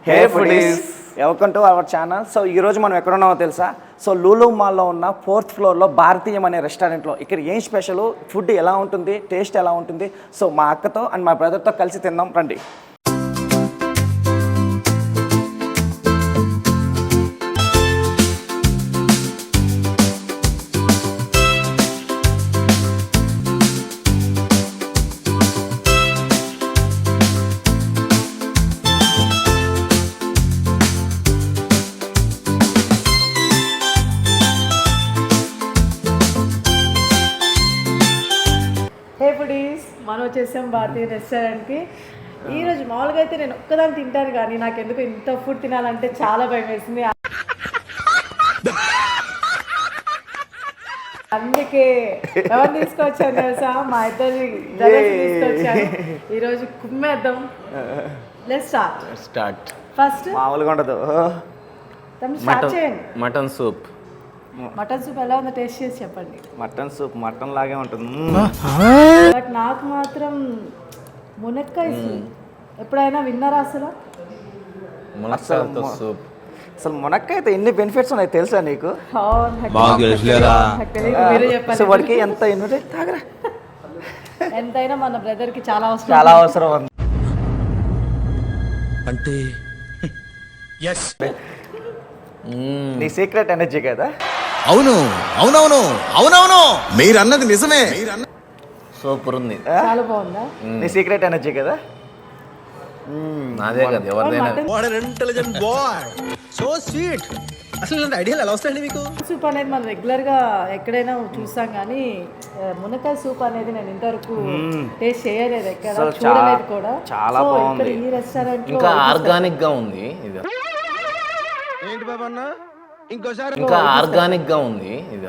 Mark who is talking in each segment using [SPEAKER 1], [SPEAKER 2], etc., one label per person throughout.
[SPEAKER 1] Hey foodies, welcome to our channel. So ఈరోజు మనం ఎక్కడ ఉన్నామో తెలుసా? సో లూలు మాల్లో ఉన్న 4th ఫ్లోర్లో భారతీయం అనే రెస్టారెంట్లో ఇక్కడ ఏం స్పెషల్, ఫుడ్ ఎలా ఉంటుంది, టేస్ట్ ఎలా ఉంటుంది, సో మా అక్కతో అండ్ మా బ్రదర్తో కలిసి తిందాం రండి.
[SPEAKER 2] హే ఫుడీస్, మనం వచ్చేసాం భారతీయ రెస్టారెంట్కి. ఈరోజు మామూలుగా అయితే నేను ఒక్కదాన్ని తింటాను, కానీ నాకు ఎందుకు ఇంత ఫుడ్ తినాలంటే చాలా భయం వేసింది. అందుకే ఎవరు తీసుకొచ్చాను తెలుసా? మా ఇద్దరు తీసుకొచ్చాను. ఈరోజు కుమ్మేద్దాం. Let's
[SPEAKER 3] start.
[SPEAKER 2] ఫస్ట్
[SPEAKER 1] మామూలుగా ఉండదు.
[SPEAKER 2] స్టార్ట్ చేయండి.
[SPEAKER 3] Mutton soup.
[SPEAKER 2] మటన్ సూప్ ఎలా ఉందో టేస్ట్ చేసి చెప్పండి.
[SPEAKER 1] మటన్ సూప్ మటన్ లాగే ఉంటుంది.
[SPEAKER 2] బట్ నాకు మాత్రం మునక్కాయ సూప్ ఎప్పుడైనా విన్నారా అసలు?
[SPEAKER 3] మునక్కాయతో సూప్.
[SPEAKER 1] అసలు మునక్కాయతో ఎన్ని బెనిఫిట్స్ ఉన్నాయి తెలుసా నీకు?
[SPEAKER 2] మీరే చెప్పండి.
[SPEAKER 1] సో వాడికి ఎంత ఇన్విటేట్ తాగరా,
[SPEAKER 2] ఎంతైనా మన బ్రదర్ కి చాలా అవసరం.
[SPEAKER 1] చాలా అవసరం ఉంది.
[SPEAKER 4] అంటే
[SPEAKER 1] నీ సీక్రెట్ ఎనర్జీ కదా?
[SPEAKER 4] అవును అవునవును అవునవును మీరు అన్నది నిజమే.
[SPEAKER 3] సూపర్ ఉంది.
[SPEAKER 2] చాలా బాగుందా?
[SPEAKER 1] నీ సీక్రెట్ ఎనర్జీ కదా?
[SPEAKER 3] నాదే కదా, ఎవరిదైనా.
[SPEAKER 4] Intelligent boy, so sweet. అసలు ఇలాంటి ఐడియాలు ఎలా వస్తాయండి మీకు?
[SPEAKER 2] సూప్ అనేది మనం రెగ్యులర్ గా ఎక్కడైనా చూస్తాం, కానీ మునక్కాయ సూప్ అనేది నేను ఇంతవరకు టేస్ట్ చేయలేదు, ఎక్కడ
[SPEAKER 1] సో
[SPEAKER 2] చూడలేదు కూడా.
[SPEAKER 1] చాలా
[SPEAKER 2] సో
[SPEAKER 1] బాగుంది.
[SPEAKER 2] ఇక్కడ ఈ రెస్టారెంట్
[SPEAKER 3] ఇంకా ఆర్గానిక్ గా ఉంది ఇది.
[SPEAKER 4] ఏంటి బాబా అన్న, ఇంకోసారి.
[SPEAKER 3] ఇంకా ఆర్గానిక్ గా ఉంది ఇది.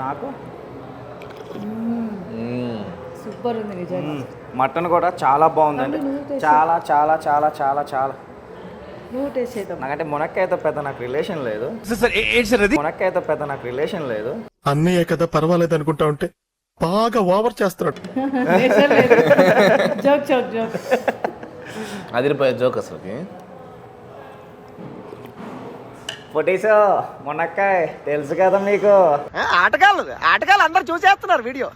[SPEAKER 1] నాకు
[SPEAKER 2] సూపర్ ఉంది నిజంగా.
[SPEAKER 1] మటన్ కూడా చాలా బాగుందండి. చాలా చాలా చాలా చాలా చాలా.
[SPEAKER 2] నువ్వు టేస్ట్ చేద్దాం.
[SPEAKER 1] నాకంటే మునక్కాయతో పెద్ద నాకు రిలేషన్ లేదు. మునక్కాయతో పెద్ద నాకు రిలేషన్ లేదు.
[SPEAKER 5] అన్నయ్య కదా పర్వాలేదు అనుకుంటా ఉంటే బాగా ఓవర్ చేస్తున్నాడు.
[SPEAKER 2] Joke joke joke.
[SPEAKER 3] అదిరిపోయే జోక్ అసలుకి.
[SPEAKER 1] ఫుడీస్, మునక్కాయ తెలుసు కదా మీకు? ఆటగాళ్ళు అందరు చూసేస్తున్నారు వీడియో.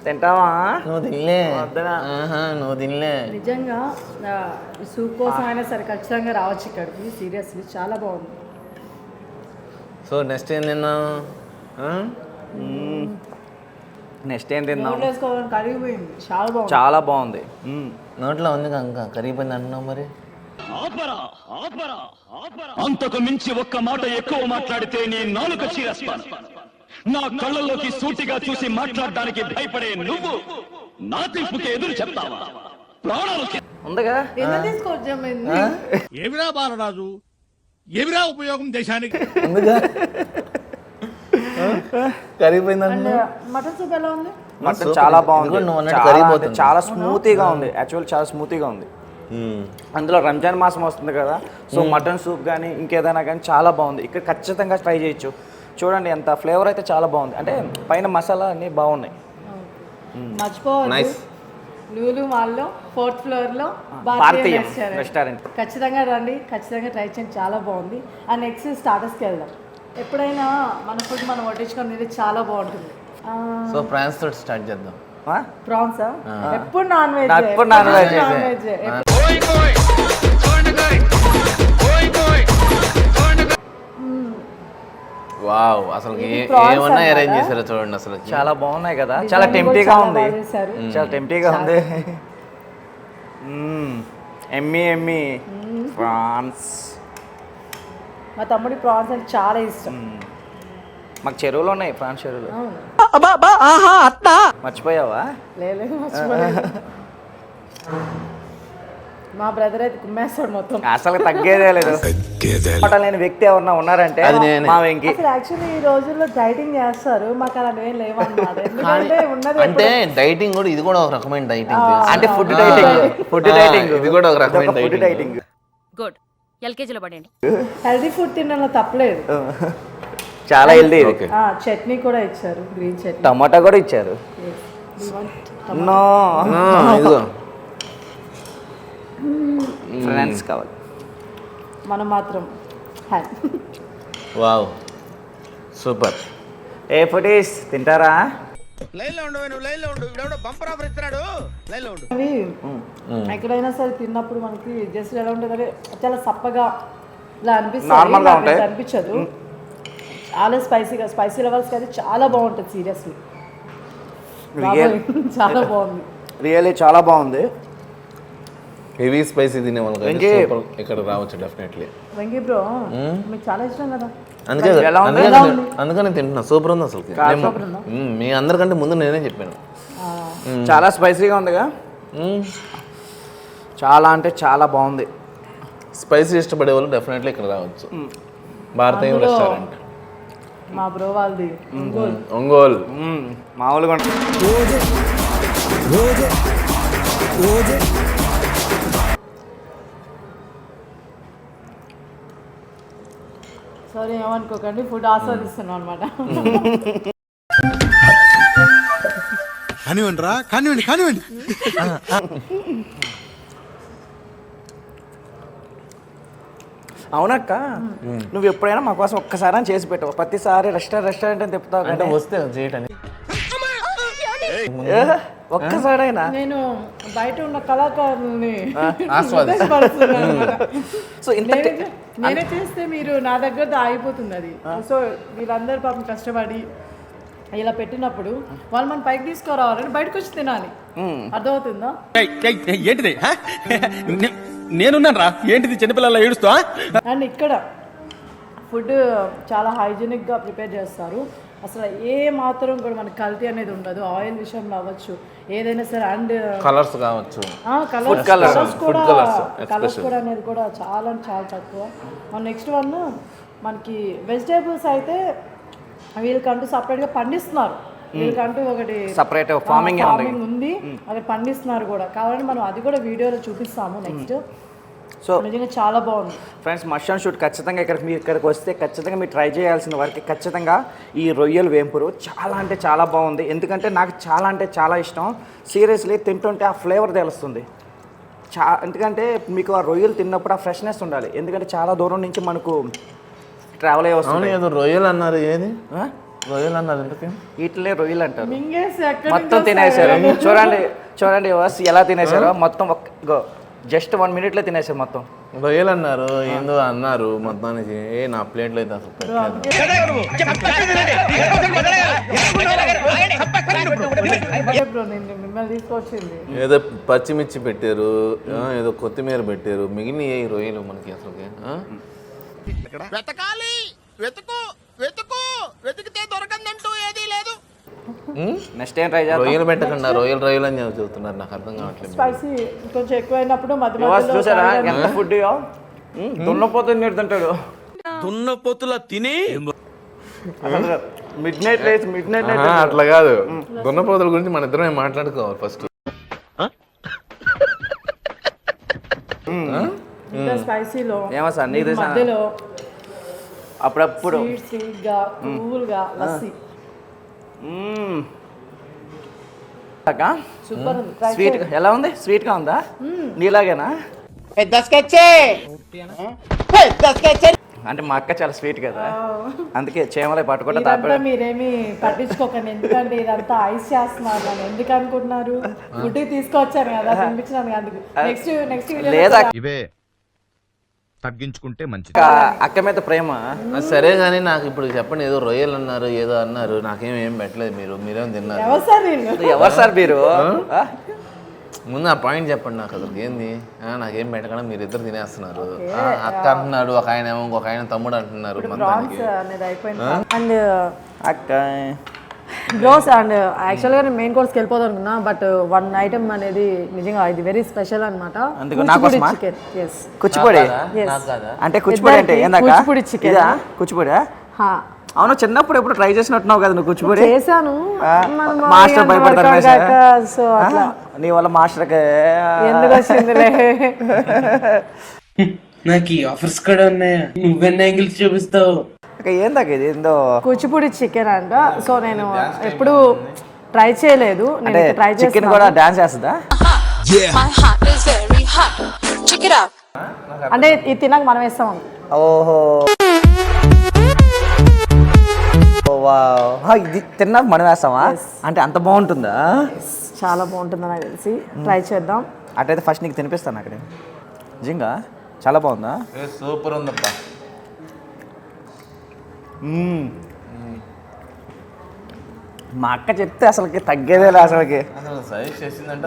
[SPEAKER 1] తింటావా?
[SPEAKER 3] నువ్వు తినలే.
[SPEAKER 1] వద్దునా?
[SPEAKER 3] నువ్వు తినలే.
[SPEAKER 2] నిజంగా సూప్ కోసం అయినా సరే ఖచ్చితంగా రావచ్చు ఇక్కడికి. సీరియస్లీ చాలా బాగుంది.
[SPEAKER 3] సో నెక్స్ట్ ఏం తిన్నావు?
[SPEAKER 1] నెక్స్ట్ ఏం తిందాం?
[SPEAKER 2] నోట్లో వేసుకోవాలని కరిగిపోయింది. చాలా బాగుంది.
[SPEAKER 1] చాలా బాగుంది.
[SPEAKER 3] నోట్లో ఉంది ఇంకా కరిగిపోయింది అంటున్నావు మరి.
[SPEAKER 6] అంతకు మించి ఒక్క మాట ఎక్కువ మాట్లాడితే నీ నాలుక చీరేస్తాను. నా కళ్ళల్లోకి సూటిగా చూసి మాట్లాడడానికి భయపడే నువ్వు నా తీర్పుకి ఎదురు చెప్తావా? ప్రాణాలు
[SPEAKER 1] ఉందిగా?
[SPEAKER 2] ఎందుకు తీసుకోవచ్చామైంది?
[SPEAKER 7] ఏమిరా బాలరాజు, ఏమిరా ఉపయోగం దేశానికి?
[SPEAKER 3] కరిగిపోయింది
[SPEAKER 2] అండ్
[SPEAKER 3] అంటున్నావు.
[SPEAKER 2] మటన్ సూప్ ఎలా ఉంది?
[SPEAKER 1] మటన్ చాలా బాగుంది.
[SPEAKER 3] ఇదిగో నువ్వు అన్నట్టు
[SPEAKER 1] చాలా
[SPEAKER 3] కరిగిపోతుంది.
[SPEAKER 1] చాలా స్మూతీగా ఉంది. యాక్చువల్ చాలా స్మూతీగా ఉంది. అందులో రంజాన్ మాసం వస్తుంది కదా, సో మటన్ సూప్ కానీ ఇంకేదైనా కానీ చాలా బాగుంది. ఇక్కడ ఖచ్చితంగా ట్రై చేయొచ్చు. చూడండి ఎంత ఫ్లేవర్ అయితే చాలా బాగుంది. అంటే పైన మసాలా అన్నీ బాగున్నాయి.
[SPEAKER 2] మర్చిపోవద్దు,
[SPEAKER 3] నైస్.
[SPEAKER 2] లూలు మాల్లో 4th ఫ్లోర్లో భారతీయ
[SPEAKER 1] భారతీయం
[SPEAKER 2] రెస్టారెంట్.
[SPEAKER 1] రెస్టారెంట్
[SPEAKER 2] ఖచ్చితంగా రండి, ఖచ్చితంగా ట్రై చేయండి, చాలా బాగుంది. అండ్ నెక్స్ట్ స్టార్టర్స్కి వెళ్దాం. ఎప్పుడైనా మన ఫుడ్ మనం వడ్డించుకొని తింటే చాలా బాగుంటుంది.
[SPEAKER 3] సో ఫ్రాన్స్ తోటి స్టార్ట్ చేద్దాం.
[SPEAKER 2] ప్రాన్స్ ఎప్పుడు నాన్ వెజ్.
[SPEAKER 1] ఎప్పుడు non veg.
[SPEAKER 3] వావ్, అసలు ఏమన్నా అరేంజ్ చేశారో చూడండి. అసలు
[SPEAKER 1] చాలా బాగున్నాయి కదా? చాలా టెంప్టీగా ఉంది. చాలా టెంప్టీగా ఉంది. ఎమ్మి ఎమ్మి ప్రాన్స్.
[SPEAKER 2] మా తమ్ముడి ప్రాన్స్ అంటే చాలా ఇష్టం.
[SPEAKER 1] మాకు చెరువులు ఉన్నాయి, ప్రాన్స్ చెరువులు.
[SPEAKER 2] అవును.
[SPEAKER 1] మర్చిపోయావా?
[SPEAKER 2] లేదు, మర్చిపోలేదు. మా బ్రదర్ అయితే కుమ్మేస్తాడు మొత్తం.
[SPEAKER 1] అసలు తగ్గేదే లేదు. లేని వ్యక్తి ఎవరన్నా ఉన్నారంటే
[SPEAKER 3] అది నేనే.
[SPEAKER 1] మా వెంకి.
[SPEAKER 2] అసలు యాక్చువల్లీ ఈ రోజుల్లో డైటింగ్ చేస్తారు, మాకు అలాంటి ఏం లేవన్నమాట. ఎందుకంటే ఉన్నది
[SPEAKER 3] అంటే డైటింగ్ కూడా, ఇది కూడా ఒక రకమైన డైటింగ్.
[SPEAKER 1] అంటే ఫుడ్ డైటింగ్. ఫుడ్ డైటింగ్
[SPEAKER 3] ఇది కూడా ఒక రకమైన
[SPEAKER 1] ఫుడ్ డైటింగ్.
[SPEAKER 8] గుడ్, ఎల్కేజీలో పడండి.
[SPEAKER 2] హెల్దీ ఫుడ్ తినడంలో తప్పలేదు.
[SPEAKER 1] చాలా హెల్దీ.
[SPEAKER 2] చట్నీ కూడా ఇచ్చారు, గ్రీన్ చట్నీ,
[SPEAKER 1] టమాటా కూడా ఇచ్చారు.
[SPEAKER 3] ఇదిగో
[SPEAKER 1] హ్యాండ్స్ కావాలి.
[SPEAKER 2] మనం మాత్రం హ్యాండ్.
[SPEAKER 3] Wow super.
[SPEAKER 1] ఏ ఫుడీస్ తింటారా?
[SPEAKER 4] లైన్ లో ఉండు, నువ్వు లైన్ లో ఉండు. ఇవిడెవడో బంపర్ ఆఫర్ ఇస్తున్నాడు, లైన్ లో ఉండు.
[SPEAKER 2] అవి ఎక్కడైనా సరే తిన్నప్పుడు మనకి జస్ట్ ఎలా ఉంటుంది అంటే చాలా సప్పగా ఇలా అనిపిస్తుంది,
[SPEAKER 1] Normal గా ఉంటాయి.
[SPEAKER 2] అనిపించదు. చాలా స్పైసీ లెవెల్స్ అది చాలా బాగుంటుంది సీరియస్లీ. చాలా బాగుంది,
[SPEAKER 1] రియల్లీ చాలా బాగుంది.
[SPEAKER 3] హెవీ స్పైసీ తినే వాళ్ళకి
[SPEAKER 1] వెంకీ.
[SPEAKER 3] సూపర్ ఇక్కడ రావచ్చు డెఫినెట్లీ.
[SPEAKER 2] వెంకీ బ్రో మీకు చాలా ఇష్టం కదా.
[SPEAKER 3] అందుకే
[SPEAKER 1] ఎలా ఉంది?
[SPEAKER 3] అందుకని తింటున్నా. సూపర్ ఉంది అసలు. మీ అందరికంటే ముందు నేనే చెప్పాను.
[SPEAKER 1] చాలా స్పైసీగా ఉందిగా. చాలా అంటే చాలా బాగుంది.
[SPEAKER 3] స్పైసీ ఇష్టపడే వాళ్ళు డెఫినెట్లీ ఇక్కడ రావచ్చు. భారతీయ
[SPEAKER 2] అందులో
[SPEAKER 3] రెస్టారెంట్
[SPEAKER 2] మా బ్రో వాళ్ళది
[SPEAKER 3] ఒంగోలు.
[SPEAKER 1] మామూలుగా ఉంటుంది.
[SPEAKER 2] సారీ ఏమనుకోకండి, ఫుడ్ ఆస్వాదిస్తున్నాం అనమాట.
[SPEAKER 5] కానివ్వండి రా, కానివ్వండి కానివ్వండి.
[SPEAKER 1] అవునక్క, నువ్వు ఎప్పుడైనా మా కోసం ఒక్కసారి అని చేసి పెట్టావు. ప్రతిసారి రెస్టారెంట్ అని చెప్తావు
[SPEAKER 3] అంటే
[SPEAKER 1] కానీ
[SPEAKER 3] వస్తే చేయటని
[SPEAKER 1] ఒక్కసారైనా
[SPEAKER 2] నేను బయట ఉన్న కళాకారుల్ని
[SPEAKER 3] ఆస్వాదిస్తున్నాను.
[SPEAKER 2] అన్నమాట.
[SPEAKER 1] సో ఇంత
[SPEAKER 2] నేనే చేస్తే మీరు నా దగ్గర ఆగిపోతుంది అది. సో వీళ్ళందరూ పాపం కష్టపడి ఇలా పెట్టినప్పుడు వాళ్ళు మనం పైకి తీసుకురావాలని బయటకు వచ్చి తినాలి. అర్థమవుతుందా?
[SPEAKER 7] ఏంటిది నేనున్నాను రా, ఏంటిది చిన్నపిల్లల ఏడుస్తా?
[SPEAKER 2] అండ్ ఇక్కడ ఫుడ్ చాలా హైజీనిక్గా ప్రిపేర్ చేస్తారు. అసలు ఏ మాత్రం కూడా మనకి కల్తీ అనేది ఉండదు. ఆయిల్ విషయంలో అవ్వచ్చు, ఏదైనా సరే. అండ్
[SPEAKER 3] కలర్స్ కావచ్చు,
[SPEAKER 2] కలర్స్
[SPEAKER 3] colours
[SPEAKER 2] కూడా అనేది కూడా చాలా అంటే చాలా తక్కువ. నెక్స్ట్ వన్ మనకి వెజిటేబుల్స్ అయితే వీళ్ళకంటూ సపరేట్గా పండిస్తున్నారు. వీళ్ళకంటూ ఒకటి
[SPEAKER 1] సపరేట్ ఫార్మింగ్
[SPEAKER 2] ఉంది, అక్కడ పండిస్తున్నారు కూడా. కాబట్టి మనం అది కూడా వీడియోలో చూపిస్తాము నెక్స్ట్.
[SPEAKER 1] సో
[SPEAKER 2] నిజంగా చాలా బాగుంది
[SPEAKER 1] ఫ్రెండ్స్. మష్రూమ్ షూట్ ఖచ్చితంగా ఇక్కడికి వస్తే ఖచ్చితంగా మీరు ట్రై చేయాల్సిన వారికి ఖచ్చితంగా ఈ రొయ్యలు వేంపురు చాలా అంటే చాలా బాగుంది. ఎందుకంటే నాకు చాలా అంటే చాలా ఇష్టం. సీరియస్లీ తింటుంటే ఆ ఫ్లేవర్ తెలుస్తుంది. ఎందుకంటే మీకు ఆ రొయ్యలు తిన్నప్పుడు ఆ ఫ్రెష్నెస్ ఉండాలి. ఎందుకంటే చాలా దూరం నుంచి మనకు ట్రావెల్ అయ్యి వస్తుంది.
[SPEAKER 3] ఏదో రొయ్యలు అన్నారు. ఏది రొయ్యలు అన్నారు? ఎందుకు
[SPEAKER 1] వీటినే రొయ్యలు అంటారు.
[SPEAKER 2] మింగేసి ఎక్కడి
[SPEAKER 1] మొత్తం
[SPEAKER 2] నుంచి
[SPEAKER 1] తినేసారు.
[SPEAKER 2] వస్తాయి?
[SPEAKER 1] చూడండి ఎలా తినేసారో మొత్తం. జస్ట్ 1 minute తినేసారు మొత్తం.
[SPEAKER 3] రొయ్యలు అన్నారు, ఏందో అన్నారు మొత్తానికి. నా ప్లేట్లో అయితే అసలు
[SPEAKER 2] బ్రో నేను మిమ్మల్ని తీసుకొచ్చింది.
[SPEAKER 3] ఏదో పచ్చిమిర్చి పెట్టారు, ఏదో కొత్తిమీర పెట్టారు, మిగిలిన ఏ రొయ్యలు మనకి అసలు.
[SPEAKER 4] వెతకాలి, వెతికితే దొరకందంటూ ఏదీ లేదు.
[SPEAKER 1] నెక్స్ట్ టైం ట్రై చేద్దాం.
[SPEAKER 3] రొయ్యలు పెట్టకుండా రొయ్యలు అని చెబుతున్నారు. నాకు అర్థం కావట్లేదు.
[SPEAKER 2] స్పైసీ కొంచెం ఎక్కువైనప్పుడు
[SPEAKER 1] చూసారా ఎంత ఫుడ్ దున్నపోతుంది తింటాడు.
[SPEAKER 7] దున్నపోతులా తిని
[SPEAKER 1] మిడ్ నైట్
[SPEAKER 3] అట్లా కాదు. దున్నపోతుల గురించి మన ఇద్దరం మాట్లాడుకోవాలి ఫస్ట్.
[SPEAKER 2] స్పైసీలో
[SPEAKER 1] ఏమో సార్ నీకు
[SPEAKER 2] మధ్యలో
[SPEAKER 1] అప్పుడప్పుడు
[SPEAKER 2] స్వీట్గా కూల్గా లస్సీ సూపర్ ఉంది.
[SPEAKER 1] స్వీట్ ఎలా ఉంది? స్వీట్ గా ఉందా? నీలాగేనా? అంటే మా అక్క చాలా స్వీట్ కదా, అందుకే చేమలై పట్టుకుంటే
[SPEAKER 2] ఇదంతా మీరేమి పట్టించుకోకండి. ఎందుకంటే ఇదంతా ఐస్ చేస్తున్నారు. నన్ను ఎందుకు అనుకుంటున్నారు? ఫుడ్ తీసుకొచ్చాను కదా, తినిపించినాను. అందుకు నెక్స్ట్
[SPEAKER 1] లేదా
[SPEAKER 7] ఇవే తగ్గించుకుంటే మంచిది.
[SPEAKER 1] అక్క మీద ప్రేమ.
[SPEAKER 3] సరే కానీ నాకు ఇప్పుడు చెప్పండి, ఏదో రొయ్యలు అన్నారు, ఏదో అన్నారు, నాకేం పెట్టలేదు. మీరేం తిన్నారు?
[SPEAKER 2] ఎవరు సార్ వీళ్ళు?
[SPEAKER 1] ఎవరు సార్ మీరు?
[SPEAKER 3] ముందు ఆ పాయింట్ చెప్పండి నాకు. అసలు ఏంది? నాకేం పెట్టకుండా మీరు ఇద్దరు తినేస్తున్నారు. అక్క అంటున్నాడు, ఒక ఆయన ఏమో, ఒక ఆయన తమ్ముడు అంటున్నారు.
[SPEAKER 2] ప్రాన్స్ అనేది అయిపోయింది. అండ్
[SPEAKER 1] అక్క
[SPEAKER 2] బ్రోస్ అండ్ యాక్చువల్గా నేను మెయిన్ కోర్స్కి వెళ్ళిపోదాం అనుకున్నా, బట్ 1 item అనేది నిజంగా ఇది వెరీ స్పెషల్ అనమాట. చికెన్.
[SPEAKER 1] కూచిపూడి అంటే కూచిపూడి అంటే ఏందాక?
[SPEAKER 2] కూచిపూడి చికెన్.
[SPEAKER 1] కూచిపూడి అవును. చిన్నప్పుడు ఎప్పుడు ట్రై చేసినట్టున్నావు కదా నువ్వు కూచిపూడి?
[SPEAKER 2] చేశాను.
[SPEAKER 1] మాస్టర్ భయపడతారు.
[SPEAKER 2] సో అట్లా
[SPEAKER 1] నీ వల్ల మాస్టర్కి
[SPEAKER 2] ఎందుకు వచ్చిందిలే.
[SPEAKER 9] నాకు ఈ ఆఫర్స్ కూడా ఉన్నాయా? నువ్వెన్ని యాంగిల్స్ చూపిస్తావు?
[SPEAKER 1] ఏందాక ఇది? ఏందో
[SPEAKER 2] కూచిపూడి చికెన్ అంట. సో నేను ఎప్పుడు ట్రై చేయలేదు. నేను ట్రై
[SPEAKER 1] చికెన్ కూడా డాన్స్ చేస్తుందా?
[SPEAKER 10] My heart is very hot. Check it out.
[SPEAKER 2] అంటే ఇది తిన్నాక మనం వేస్తాం.
[SPEAKER 1] ఓహో ఇది తిన్నాక మనం వేస్తామా? అంటే అంత బాగుంటుందా?
[SPEAKER 2] చాలా బాగుంటుంది నాకు తెలిసి, ట్రై చేద్దాం.
[SPEAKER 1] అటైతే ఫస్ట్ నీకు తినిపిస్తాను అక్కడ. నిజంగా చాలా బాగుందా?
[SPEAKER 3] సూపర్ ఉందబ్బా.
[SPEAKER 1] మా అక్క చెప్తే అసలుకి తగ్గేదేలే అసలుకి.
[SPEAKER 3] అసలు సజెస్ట్ చేసిందంటే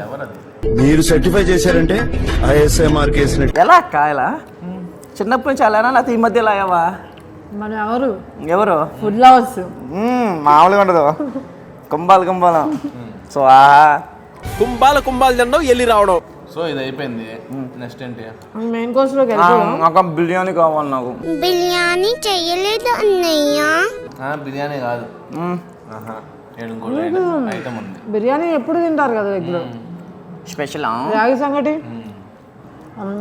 [SPEAKER 3] ఎవరు అది?
[SPEAKER 5] మీరు సర్టిఫై చేశారంటే ఐఎస్ఐ మార్క్ వేసినట్టు.
[SPEAKER 1] ఎలా అక్క ఇలా చిన్నప్పటి నుంచి అలానా లేకపోతే ఈ మధ్య ఇలా అయ్యావా?
[SPEAKER 2] మనం ఎవరు ఫుడ్ లవర్స్,
[SPEAKER 1] మామూలుగా ఉండదు, కుంభాలు. సో
[SPEAKER 7] కుంభాలు తినడం వెళ్ళి రావడం.
[SPEAKER 3] సో ఇది అయిపోయింది. నెక్స్ట్ ఏంటి?
[SPEAKER 2] మెయిన్ కోర్స్ లోకి వెళ్తున్నాం.
[SPEAKER 1] నాకు బిర్యానీ కావాలి. నాకు
[SPEAKER 10] బిర్యానీ చెయ్యలేదు అన్నయ్య.
[SPEAKER 3] బిర్యానీ కాదు, ఇంకోటి ఐటమ్ ఉంది.
[SPEAKER 2] బిర్యానీ ఎప్పుడు తింటారు కదా రెగ్యులర్.
[SPEAKER 1] స్పెషల్
[SPEAKER 2] రాగి సంగటి,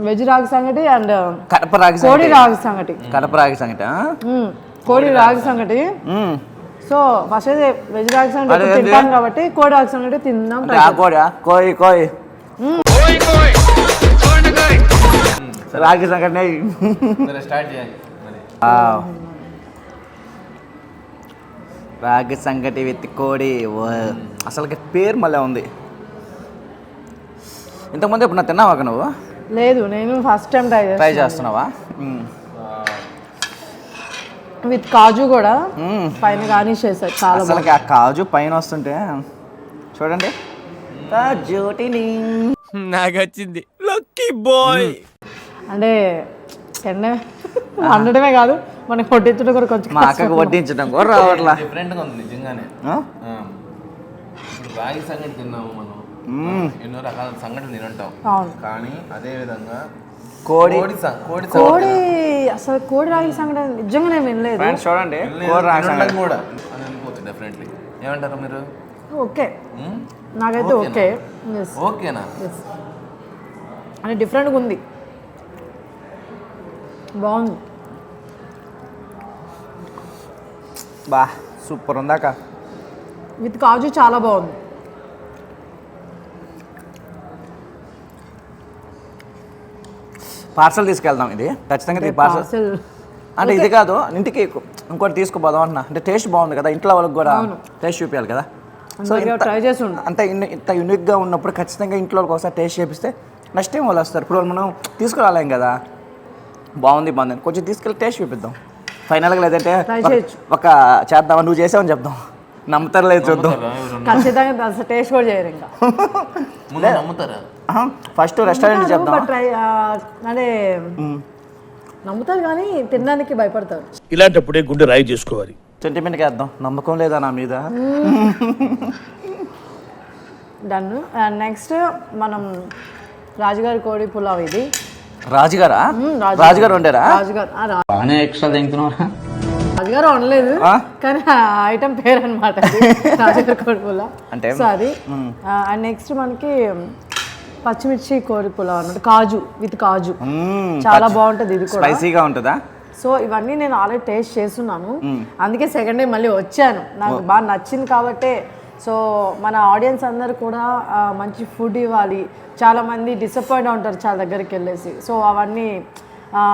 [SPEAKER 2] వెజ్ రాగి సంగటి అండ్
[SPEAKER 1] కడప రాగి
[SPEAKER 2] కోడి రాగి సంగటి.
[SPEAKER 1] కడప రాగి సంగటి
[SPEAKER 2] కోడి రాగి సంగటి. సో ఫస్ట్ అయితే వెజ్ రాగి సంగటి తింటాం కాబట్టి కోడి రాగి సంగటి తిందాం.
[SPEAKER 1] కోయి రాగి సంగటి
[SPEAKER 3] స్టార్ట్ చేయాలి.
[SPEAKER 1] రాగి సంగటి విత్ కోడి. అసలుకి పేరు మళ్ళీ ఉంది. ఇంతకుముందు ఇప్పుడు నా తిన్నావా నువ్వు?
[SPEAKER 2] లేదు, నేను ఫస్ట్ టైం
[SPEAKER 1] ట్రై చేస్తున్నావా?
[SPEAKER 2] విత్ కాజు కూడా పైన గార్నిష్ చేశారు. చాలా
[SPEAKER 1] అసలుకి ఆ కాజు పైన వస్తుంటే చూడండి.
[SPEAKER 7] నాకు వచ్చింది లక్కీ బాయ్.
[SPEAKER 2] అంటే వండడమే కాదు, మనకి వడ్డించడం కూడా కొంచెం
[SPEAKER 1] మా అక్కకి వడ్డించడం కూడా రావట్లా.
[SPEAKER 3] డిఫరెంట్గా ఉంది నిజంగానే. ఇప్పుడు రాగి సంగటి తిన్నాము మనం, ఎన్నో రకాల సంగటి తినంటాం. కానీ అదే విధంగా కోడి
[SPEAKER 2] అసలు కోడి రాగి సంగటి నిజంగా నేను వినలేదు.
[SPEAKER 1] చూడండి కోడి రాగి సంగటి
[SPEAKER 3] కూడా అని అనుకోవచ్చు డెఫినెట్లీ. ఏమంటారు మీరు?
[SPEAKER 2] ఓకే, నాకైతే ఓకే.
[SPEAKER 3] ఓకేనా?
[SPEAKER 2] అంటే డిఫరెంట్గా ఉంది, బాగుంది.
[SPEAKER 1] బా సూపర్ ఉందాక.
[SPEAKER 2] విత్ కాజు చాలా బాగుంది.
[SPEAKER 1] పార్సల్ తీసుకెళ్దాం. ఇది ఖచ్చితంగా పార్సల్ అంటే ఇది కాదు, ఇంటికి ఇంకోటి తీసుకుపోదాం అంటున్నా. అంటే టేస్ట్ బాగుంది కదా, ఇంట్లో వాళ్ళకి కూడా టేస్ట్ చూపించాలి కదా. సో
[SPEAKER 2] ట్రై చేసి
[SPEAKER 1] ఇంత యూనిక్గా ఉన్నప్పుడు ఖచ్చితంగా ఇంట్లో వాళ్ళకి ఒకసారి టేస్ట్ చేపిస్తే నెక్స్ట్ టైం వాళ్ళు వస్తారు. ఇప్పుడు మనం తీసుకురాలేం కదా. బాగుంది కొంచెం తీసుకెళ్ళి టేస్ట్ చూపిద్దాం ఫైనల్గా. లేదంటే ఒక చేద్దామా, నువ్వు చేసావని చెప్దాం, నమ్ముతారు లేదు చూద్దాం.
[SPEAKER 2] ఖచ్చితంగా టేస్ట్ కూడా చేయరు ఇంకా.
[SPEAKER 3] నమ్ముతారా?
[SPEAKER 1] ఫస్ట్ రెస్టారెంట్ చెప్దాం.
[SPEAKER 2] అంటే నమ్ముతారు కానీ తినడానికి భయపడతారు.
[SPEAKER 7] ఇలాంటప్పుడే గుండె రాయి చేసుకోవాలి.
[SPEAKER 1] సెంటిమెంట్కి వేద్దాం, నమ్మకం లేదా నా మీద.
[SPEAKER 2] డన్. నెక్స్ట్ మనం రాజుగారి కోడి పులావ్. ఇది
[SPEAKER 1] రాజుగారా? రాజుగారు వండారా?
[SPEAKER 2] రాజుగారు వండలేదు కానీ ఐటమ్ పేరు అనమాట రాజుగారి కోడి పులావ్ అంటే. సో అది. అండ్ నెక్స్ట్ మనకి పచ్చిమిర్చి కోడి పులావ్ అన్నమాట, కాజు విత్ కాజు. చాలా బాగుంటుంది ఇది కూడా.
[SPEAKER 1] స్పైసీగా ఉంటుందా?
[SPEAKER 2] సో ఇవన్నీ నేను ఆల్రెడీ టేస్ట్ చేస్తున్నాను, అందుకే సెకండ్ డే మళ్ళీ వచ్చాను. నాకు బాగా నచ్చింది కాబట్టే. సో మన ఆడియన్స్ అందరు కూడా మంచి ఫుడ్ ఇవ్వాలి. చాలామంది డిసప్పాయింట్ ఉంటారు చాలా దగ్గరికి వెళ్ళేసి. సో అవన్నీ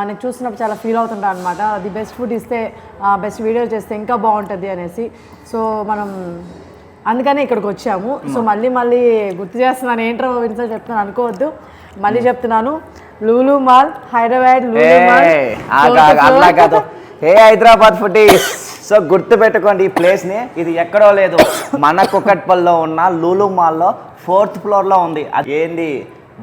[SPEAKER 2] నేను చూసినప్పుడు చాలా ఫీల్ అవుతుంటాను అనమాట. అది బెస్ట్ ఫుడ్ ఇస్తే, బెస్ట్ వీడియో చేస్తే ఇంకా బాగుంటుంది అనేసి. సో మనం అందుకనే ఇక్కడికి వచ్చాము. సో మళ్ళీ గుర్తు చేస్తున్నాను, ఏంట్రో విన్సా చెప్తున్నాను అనుకోవద్దు, మళ్ళీ చెప్తున్నాను. లూలు మాల్ హైదరాబాద్.
[SPEAKER 1] అట్లా కాదు, హైదరాబాద్ ఫుడ్. సో గుర్తు పెట్టుకోండి ఈ ప్లేస్ని. ఇది ఎక్కడో లేదు, మన కుకట్పల్లిలో ఉన్న లూలు మాల్లో 4th ఫ్లోర్లో ఉంది. అది ఏంది?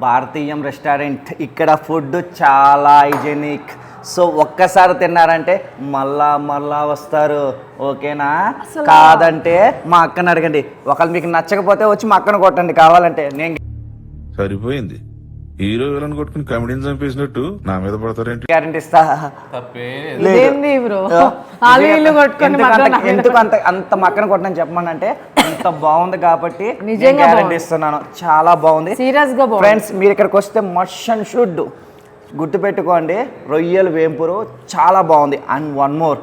[SPEAKER 1] భారతీయం రెస్టారెంట్. ఇక్కడ ఫుడ్ చాలా హైజెనిక్. సో ఒక్కసారి తిన్నారంటే మళ్ళా వస్తారు. ఓకేనా? కాదంటే మా అక్కని అడగండి. ఒకళ్ళు మీకు నచ్చకపోతే వచ్చి మా అక్కను కొట్టండి కావాలంటే. నేను
[SPEAKER 5] సరిపోయింది. హీరో విలన్ కొట్టుకుని కమెడీని చంపేసినట్టు నా మీద పడతారేంటి?
[SPEAKER 1] గ్యారెంటీ ఇస్తా. ఎందుకు అంత మక్కన కొట్టని చెప్పమనంటే అంత బాగుంది కాబట్టి గ్యారెంటీ ఇస్తున్నాను. చాలా బాగుంది ఫ్రెండ్స్. మీరు ఇక్కడికి వస్తే మస్ట్ అండ్ షుడ్ గుర్తుపెట్టుకోండి, రొయ్యలు వేంపురు చాలా బాగుంది. అండ్ వన్ మోర్,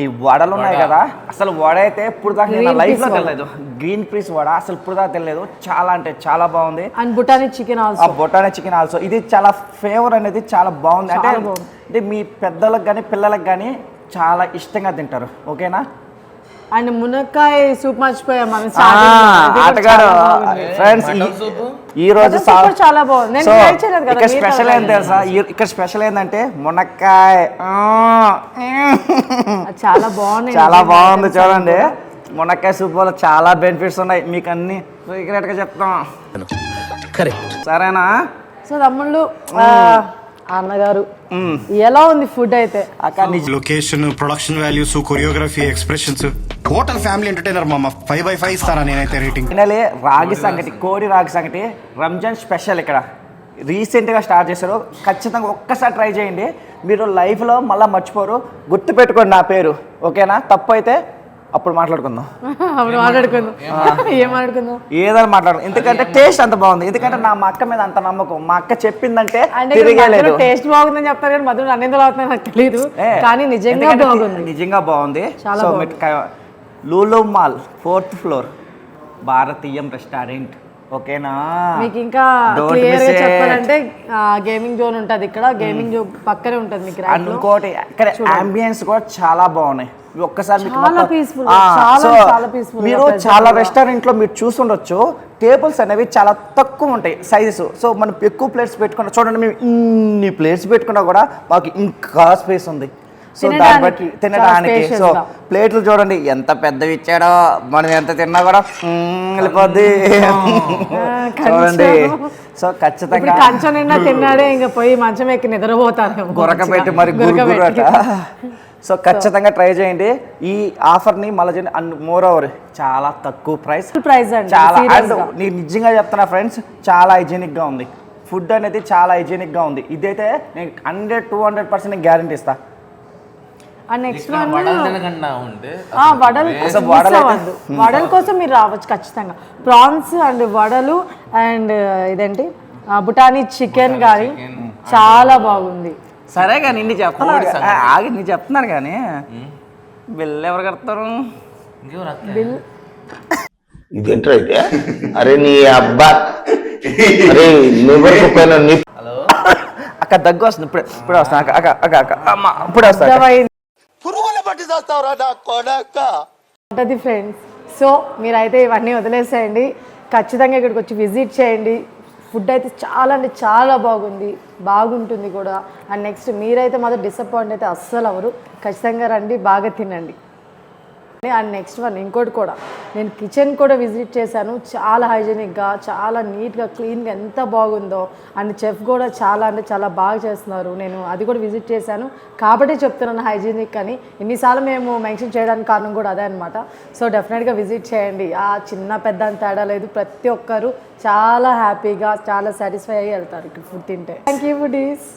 [SPEAKER 1] ఈ వడలు ఉన్నాయి కదా, అసలు వడ అయితే ఇప్పుడు దాకా నేను
[SPEAKER 2] Green
[SPEAKER 1] లైఫ్లో
[SPEAKER 2] peas వడ.
[SPEAKER 1] తెలియదు. గ్రీన్ పీస్ వడ అసలు ఇప్పుడు దాకా తెలియదు. చాలా అంటే చాలా బాగుంది.
[SPEAKER 2] అండ్ బుటానీ చికెన్
[SPEAKER 1] ఆ
[SPEAKER 2] ఆల్సో.
[SPEAKER 1] బొటానీ చికెన్ ఆల్సో ఇది చాలా ఫేవర్ అనేది చాలా బాగుంది. అంటే
[SPEAKER 2] చాలా బాగుంది.
[SPEAKER 1] అంటే మీ పెద్దలకు కానీ పిల్లలకు కానీ చాలా ఇష్టంగా తింటారు. ఓకేనా?
[SPEAKER 2] అండ్ మునక్కాయ సూప్ మర్చిపోయాం మనం
[SPEAKER 1] ఆటగాడు ఫ్రెండ్స్ ఈ రోజు
[SPEAKER 2] చాలా బాగుంది. నేను
[SPEAKER 1] సో
[SPEAKER 2] try చేయలేదు కదా,
[SPEAKER 1] ఇక్కడ
[SPEAKER 2] మీరు
[SPEAKER 1] స్పెషల్
[SPEAKER 2] try
[SPEAKER 1] ఏంటి తెలుసా? ఇక్కడ స్పెషల్ ఏంటంటే మునక్కాయ
[SPEAKER 2] చాలా బాగుంది.
[SPEAKER 1] చాలా బాగుంది. చూడండి, మునక్కాయ సూప్ వల్ల చాలా బెనిఫిట్స్ ఉన్నాయి. మీకు అన్ని సీక్రెట్ గా చెప్తాం.
[SPEAKER 7] కరెక్ట్.
[SPEAKER 1] సరేనా?
[SPEAKER 2] సో తమ్ముళ్ళు, అన్నగారు ఎలా ఉంది ఫుడ్ అయితే?
[SPEAKER 1] అక్క
[SPEAKER 4] location, production values, choreography, expressions, total family entertainer మామ. 5/5 ఇస్తారా నేనైతే రేటింగ్.
[SPEAKER 1] ఫైనలీ రాగి సంగటి, కోడి రాగి సంగటి రంజాన్ స్పెషల్ ఇక్కడ రీసెంట్గా స్టార్ట్ చేశారు. ఖచ్చితంగా ఒక్కసారి ట్రై చేయండి. మీరు లైఫ్లో మళ్ళీ మర్చిపోరు. గుర్తుపెట్టుకోండి నా పేరు. ఓకేనా? తప్పు అయితే అప్పుడు మాట్లాడుకుందాం.
[SPEAKER 2] అప్పుడు మాట్లాడుకుందాం. ఏం మాట్లాడుకుందాం?
[SPEAKER 1] ఏదైనా మాట్లాడు. ఎందుకంటే టేస్ట్ అంత బాగుంది. ఎందుకంటే మా అక్క మీద అంత నమ్మకం. మా అక్క చెప్పిందంటే
[SPEAKER 2] అంటే
[SPEAKER 1] తిరిగేలేదు.
[SPEAKER 2] టేస్ట్ బాగుందని చెప్తారు కానీ మధ్యలో నన్ను ఎందుకు అవుతుందో నాకు తెలియదు, కానీ నిజంగా బాగుంది.
[SPEAKER 1] నిజంగా బాగుంది.
[SPEAKER 2] చాలా
[SPEAKER 1] సో
[SPEAKER 2] బాగుంది.
[SPEAKER 1] Lulu mall 4th floor Bharatiyam restaurant. ఓకేనా?
[SPEAKER 2] మీకు ఇంకా
[SPEAKER 1] Don't
[SPEAKER 2] క్లియర్ గా
[SPEAKER 1] miss it.
[SPEAKER 2] చెప్పాలంటే గేమింగ్ జోన్ ఉంటది ఇక్కడ. గేమింగ్ జోన్ పక్కనే ఉంటది మీకు right లో.
[SPEAKER 1] ఇంకోటి ఇక్కడ అంబియన్స్ కూడా చాలా బాగున్నాయి. ఒక్కసారి మీకు
[SPEAKER 2] చాలా
[SPEAKER 1] మొత్తం-
[SPEAKER 2] peaceful,
[SPEAKER 1] ఆ,
[SPEAKER 2] చాలా
[SPEAKER 1] సో
[SPEAKER 2] చాలా peaceful గా
[SPEAKER 1] మీరు
[SPEAKER 2] present
[SPEAKER 1] చాలా
[SPEAKER 2] గా.
[SPEAKER 1] రెస్టారెంట్ లో మీరు చూసుండొచ్చు, టేబుల్స్ అనేవి చాలా తక్కువ ఉంటాయి సైజెస్. సో మనం ఎక్కువ ప్లేట్స్ పెట్టుకున్నా, చూడండి మేము ఇన్ని ప్లేట్స్ పెట్టుకున్నా కూడా మాకు ఇంకా స్పేస్ ఉంది. సో దాన్ని
[SPEAKER 2] తినడానికి,
[SPEAKER 1] బట్టి తినడానికి.
[SPEAKER 2] చాలా
[SPEAKER 1] సో
[SPEAKER 2] spacious గా.
[SPEAKER 1] ప్లేట్లు చూడండి ఎంత పెద్దవి ఇచ్చాడో, మనం ఎంత తిన్నా కూడా వెళ్ళిపోద్ది. చూడండి. సో ఖచ్చితంగా
[SPEAKER 2] ఇప్పుడు కంచం నిండా తిన్నాడే ఇంకా పోయి మంచం ఎక్కి నిద్రపోతారు.
[SPEAKER 1] గొరక పెట్టి మరి గురుగురు అట. సో ఖచ్చితంగా ట్రై చేయండి ఈ ఆఫర్ని. మళ్ళీ అండ్ మోర్ ఓవర్ చాలా తక్కువ ప్రైస్
[SPEAKER 2] అండి,
[SPEAKER 1] చాలా.
[SPEAKER 2] serious
[SPEAKER 1] అండ్
[SPEAKER 2] గా.
[SPEAKER 1] నేను నిజంగా చెప్తున్నా ఫ్రెండ్స్, చాలా హైజీనిక్గా ఉంది ఫుడ్ అనేది. చాలా హైజీనిక్గా ఉంది. ఇదైతే నేను 100-200% గ్యారంటీ ఇస్తా.
[SPEAKER 2] అండ్ నెక్స్ట్ వన్
[SPEAKER 3] వడలు తినకుండా ఉంటే
[SPEAKER 2] వడలు
[SPEAKER 1] అసలు
[SPEAKER 2] miss
[SPEAKER 1] వడలు
[SPEAKER 2] అవ్వద్దు. వడల కోసం మీరు రావచ్చు ఖచ్చితంగా. ప్రాన్స్ అండ్ వడలు అండ్ ఇదేంటి బుటానీ చికెన్ కానీ చాలా బాగుంది.
[SPEAKER 1] సరే కానీ ఇన్ని చెప్తున్నాను, ఆగి నేను చెప్తున్నాను కానీ బిల్ ఎవరు కడతారు?
[SPEAKER 2] బిల్
[SPEAKER 9] ఇదేంట్రా అయితే? అరే నీ అబ్బా, అరే నువ్వు
[SPEAKER 1] అక్క దగ్గు వస్తుంది. ఇప్పుడే వస్తాను అక్క. అక్క అక్క అక్క అమ్మ ఇప్పుడే వస్తాను.
[SPEAKER 2] ఉంటుంది ఫ్రెండ్స్. సో మీరైతే ఇవన్నీ వదిలేసేయండి. ఖచ్చితంగా ఇక్కడికి వచ్చి విజిట్ చేయండి. ఫుడ్ అయితే చాలా అంటే చాలా బాగుంటుంది కూడా. అండ్ నెక్స్ట్ మీరైతే మాత్రం డిసప్పాయింట్ అయితే అస్సలు అవ్వరు. ఖచ్చితంగా రండి, బాగా తినండి. అండ్ నెక్స్ట్ వన్ ఇంకోటి కూడా, నేను కిచెన్ కూడా విజిట్ చేశాను. చాలా హైజీనిక్గా, చాలా నీట్గా, క్లీన్గా ఎంత బాగుందో. అండ్ చెఫ్ కూడా చాలా అంటే చాలా బాగా చేస్తున్నారు. నేను అది కూడా విజిట్ చేశాను కాబట్టి చెప్తున్నాను హైజీనిక్ అని. ఇన్నిసార్లు మేము మెన్షన్ చేయడానికి కారణం కూడా అదే అనమాట. సో డెఫినెట్గా విజిట్ చేయండి. ఆ చిన్న పెద్ద అని తేడా లేదు. ప్రతి ఒక్కరు చాలా హ్యాపీగా, చాలా సాటిస్ఫై అయ్యి వెళ్తారు ఇక్కడ ఫుడ్ తింటే. Thank you foodies.